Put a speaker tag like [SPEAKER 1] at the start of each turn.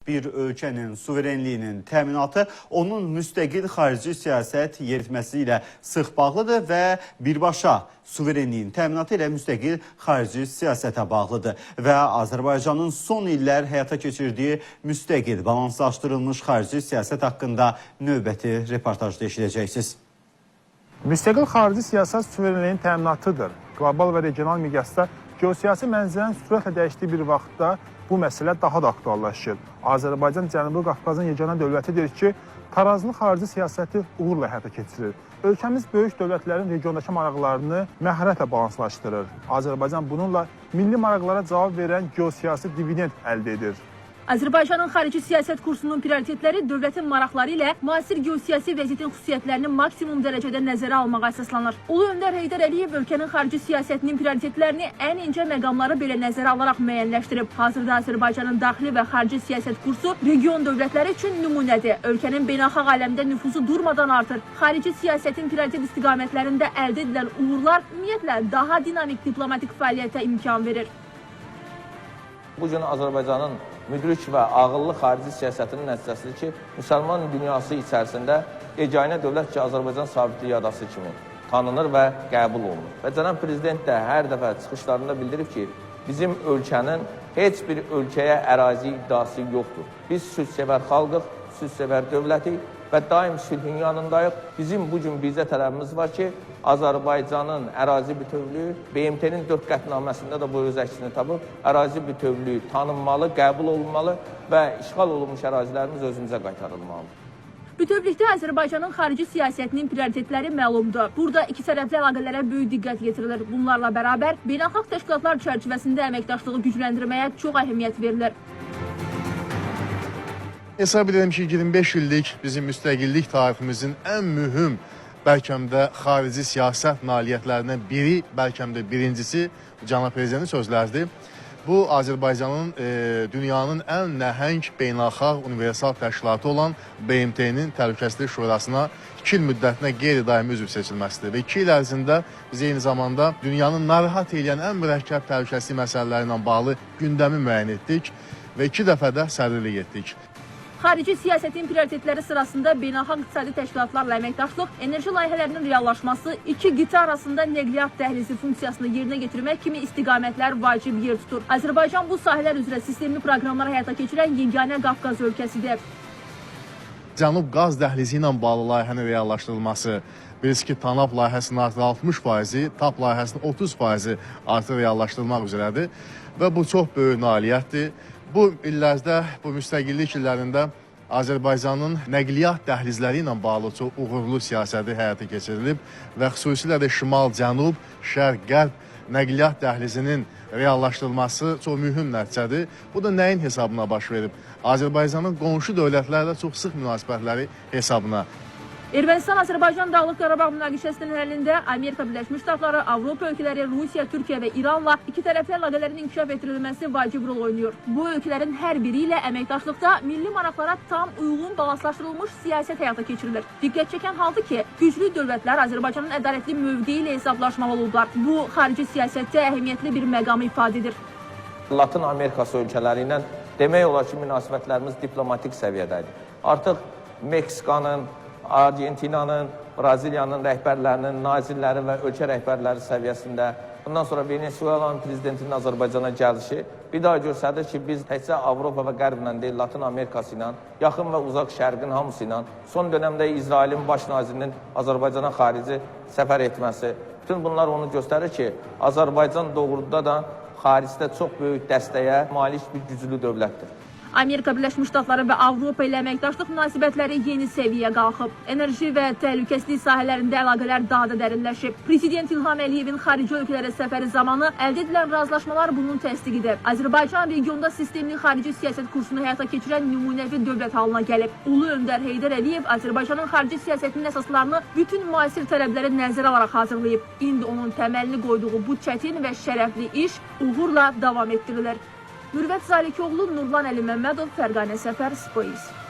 [SPEAKER 1] Bir ölkənin suverenliyinin təminatı onun müstəqil xarici siyasət yeritməsi ilə sıx bağlıdır və birbaşa suverenliyin təminatı ilə müstəqil xarici siyasətə bağlıdır. Və Azərbaycanın son illər həyata keçirdiyi müstəqil, balanslaşdırılmış xarici siyasət haqqında növbəti reportajda eşidəcəksiniz.
[SPEAKER 2] Müstəqil xarici siyasət suverenliyin təminatıdır. Qlobal və regional miqyasda geosiyasi mənzərənin sürətlə dəyişdiyi bir vaxtda bu məsələ daha da aktuallaşır. Azərbaycan Cənubi Qafqazın yeganə dövlətidir ki, tarazlı xarici siyasəti uğurla həyata keçirir. Ölkəmiz böyük dövlətlərin regiondakı maraqlarını məharətlə balanslaşdırır. Azərbaycan bununla milli maraqlara cavab verən geosiyasi dividend əldə edir.
[SPEAKER 3] Azərbaycanın xarici siyasət kursunun prioritetləri dövlətin maraqları ilə müasir geosiyasi vəziyyətin xüsusiyyətlərini maksimum dərəcədə nəzərə almağa əsaslanır. Ulu Öndər Heydər Əliyev ölkənin xarici siyasətinin prioritetlərini ən incə məqamları belə nəzərə alaraq müəyyənləşdirib. Hazırda Azərbaycanın daxili və xarici siyasət kursu region dövlətləri üçün nümunədir. Ölkənin beynəlxalq aləmdə nüfuzu durmadan artır. Xarici siyasətin prioritet istiqamətlərində əldə edilən uğurlar ümumiyyətlə daha dinamik diplomatik fəaliyyətə imkan verir.
[SPEAKER 4] Bu gün Azərbaycanın müdrik və ağıllı xarici siyasətinin nəticəsidir ki, müsəlman dünyası içərisində yeganə dövlət ki, Azərbaycan sabitlik adası kimi tanınır və qəbul olunur. Və cənab prezident də hər dəfə çıxışlarında bildirib ki, bizim ölkənin heç bir ölkəyə ərazi iddiası yoxdur. Biz sülhsevər xalqıq, sülhsevər dövlətik və daim sülhün yanındayıq. Bizim bugün bizə tələbimiz var ki, Azərbaycanın ərazi bütövlüyü BMT-nin 4 qətnaməsində də bu öz əksini tapıb, ərazi bütövlüyü tanınmalı, qəbul olunmalı və işğal olunmuş ərazilərimiz özümüzə qaytarılmalıdır.
[SPEAKER 3] Bütövlükdə Azərbaycanın xarici siyasətinin prioritetləri məlumdur. Burada iki tərəfli əlaqələrə böyük diqqət yetirilir. Bunlarla bərabər beynəlxalq təşkilatlar çərçivəsində əməkdaşlığı gücləndirməyə çox əhəmiyyət verilir.
[SPEAKER 2] Hesab edirəm ki, 25 illik bizim müstəqillik tariximizin ən mühüm, bəlkəm də xarici siyasət nailiyyətlərindən biri, bəlkəm də birincisi cənab prezidentin sözləridir. Bu, Azərbaycanın dünyanın ən nəhəng beynəlxalq universal təşkilatı olan BMT-nin Təhlükəsizlik Şurasına 2 il müddətinə qeyri-daimi üzv seçilməsidir. Və 2 il ərzində biz eyni zamanda dünyanın narahat edən ən mürəkkəb təhlükəsizlik məsələləri ilə bağlı gündəmi müəyyən etdik və 2 dəfə də sədrlik etdik.
[SPEAKER 3] Xarici siyasətin prioritetləri sırasında beynəlxalq iqtisadi təşkilatlarla əməkdaşlıq, enerji layihələrinin reallaşması, iki qitə arasında nəqliyyat dəhlizi funksiyasını yerinə getirmək kimi istiqamətlər vacib yer tutur. Azərbaycan bu sahələr üzrə sistemli proqramlar həyata keçirən yeganə Qafqaz ölkəsidir.
[SPEAKER 2] Cənub qaz dəhlizi ilə bağlı layihənin reallaşdırılması, bilirsiniz ki, TANAP layihəsinin artıq 60%, TAP layihəsinin 30% artıq reallaşdırılmaq üzrədir və bu çox böyük nailiyyətdir. Bu illərdə, bu müstəqillik illərində Azərbaycanın nəqliyyat dəhlizləri ilə bağlı çox uğurlu siyasəti həyata keçirilib və xüsusilə də şimal-cənub, şərq-qərb nəqliyyat dəhlizinin reallaşdırılması çox mühüm nəticədir. Bu da nəyin hesabına baş verib? Azərbaycanın qonşu dövlətlərlə çox sıx münasibətləri hesabına.
[SPEAKER 3] Ermənistan-Azərbaycan Dağlıq Qarabağ münaqişəsinin həllində Amerika Birləşmiş Ştatları, Avropa ölkələri, Rusiya, Türkiyə və İranla iki tərəfli əlaqələrin inkişaf etdirilməsi vacib rol oynayır. Bu ölkələrin hər biri ilə əməkdaşlıqda milli maraqlara tam uyğun balanslaşdırılmış siyasət həyata keçirilir. Diqqət çəkən haldır ki, güclü dövlətlər Azərbaycanın ədalətli mövqeyi ilə hesablaşmalı olublar. Bu, xarici siyasətdə əhəmiyyətli bir məqamı ifadə edir.
[SPEAKER 4] Latin Amerikası ölkələri ilə demək olar ki, münasibətlərimiz diplomatik səviyyədədir. Artıq Meksikanın, Argentinanın, Braziliyanın rəhbərlərinin, nazirləri və ölkə rəhbərləri səviyyəsində, bundan sonra Venezuelanın prezidentinin Azərbaycana gəlişi bir daha göstərir ki, biz təkcə Avropa və Qərblə deyil, Latin Amerikası ilə, yaxın və uzaq şərqin hamısı ilə, son dönəmdə İsrailin baş nazirinin Azərbaycana xarici səfər etməsi, bütün bunlar onu göstərir ki, Azərbaycan doğruda da xaricdə çox böyük dəstəyə malik bir güclü dövlətdir.
[SPEAKER 3] Amerika Birləşmiş Ştatları və Avropa ilə əməkdaşlıq münasibətləri yeni səviyyə qalxıb. Enerji və təhlükəsizlik sahələrində əlaqələr daha da dərinləşib. Prezident İlham Əliyevin xarici ölkələrə səfəri zamanı əldə edilən razılaşmalar bunun təsdiqidir. Azərbaycan regionda sistemli xarici siyasət kursunu həyata keçirən nümunəvi dövlət halına gəlib. Ulu Öndər Heydər Əliyev Azərbaycanın xarici siyasətinin əsaslarını bütün müasir tələbləri nəzərə alaraq hazırlayıb. İndi onun təməlini qoyduğu bu çətin və şərəfli iş uğurla davam etdirilir. Mürvət Zalikioğlu, Nurlan Əli Məmmədov, Fərqanə Səfər, Space.